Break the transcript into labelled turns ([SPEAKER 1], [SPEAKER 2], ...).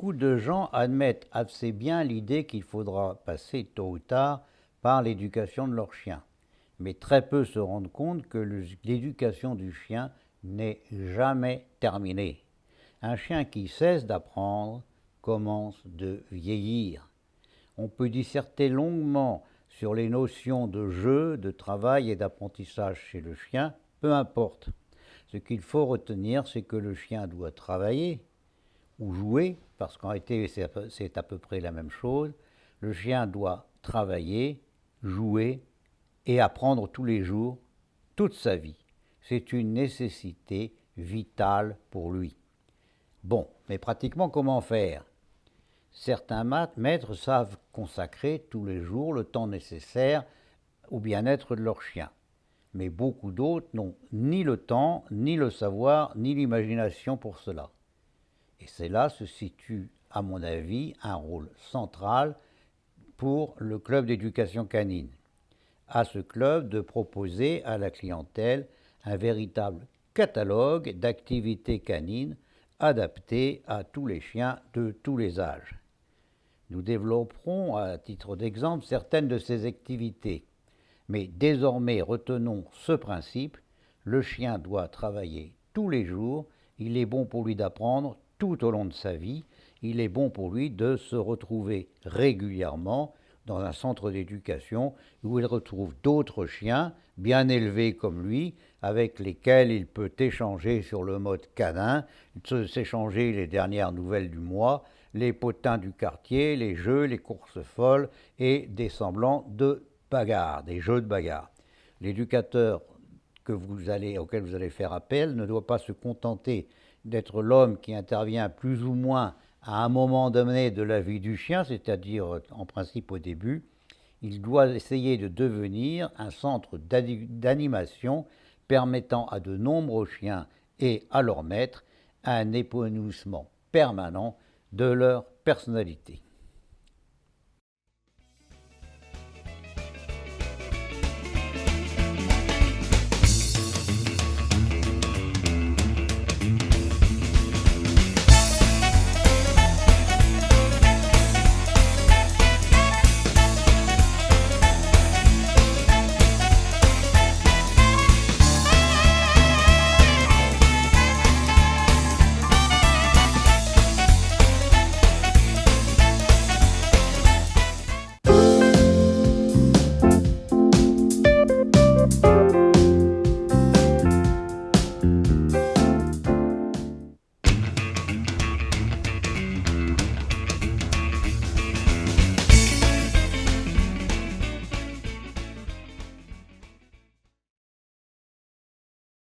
[SPEAKER 1] Beaucoup de gens admettent assez bien l'idée qu'il faudra passer tôt ou tard par l'éducation de leur chien. Mais très peu se rendent compte que l'éducation du chien n'est jamais terminée. Un chien qui cesse d'apprendre commence de vieillir. On peut disserter longuement sur les notions de jeu, de travail et d'apprentissage chez le chien, peu importe. Ce qu'il faut retenir, c'est que le chien doit travailler ou jouer, parce qu'en réalité c'est à peu près la même chose. Le chien doit travailler, jouer et apprendre tous les jours, toute sa vie. C'est une nécessité vitale pour lui. Bon, mais pratiquement comment faire? Certains maîtres savent consacrer tous les jours le temps nécessaire au bien-être de leur chien. Mais beaucoup d'autres n'ont ni le temps, ni le savoir, ni l'imagination pour cela. Et c'est là se situe, à mon avis, un rôle central pour le club d'éducation canine. À ce club de proposer à la clientèle un véritable catalogue d'activités canines adaptées à tous les chiens de tous les âges. Nous développerons, à titre d'exemple, certaines de ces activités. Mais désormais, retenons ce principe, le chien doit travailler tous les jours, il est bon pour lui d'apprendre tout au long de sa vie, il est bon pour lui de se retrouver régulièrement dans un centre d'éducation où il retrouve d'autres chiens bien élevés comme lui, avec lesquels il peut échanger sur le mode canin, s'échanger les dernières nouvelles du mois, les potins du quartier, les jeux, les courses folles et des semblants de bagarre, des jeux de bagarre. L'éducateur auquel vous allez faire appel ne doit pas se contenter d'être l'homme qui intervient plus ou moins à un moment donné de la vie du chien, c'est-à-dire en principe au début. Il doit essayer de devenir un centre d'animation permettant à de nombreux chiens et à leurs maîtres un épanouissement permanent de leur personnalité.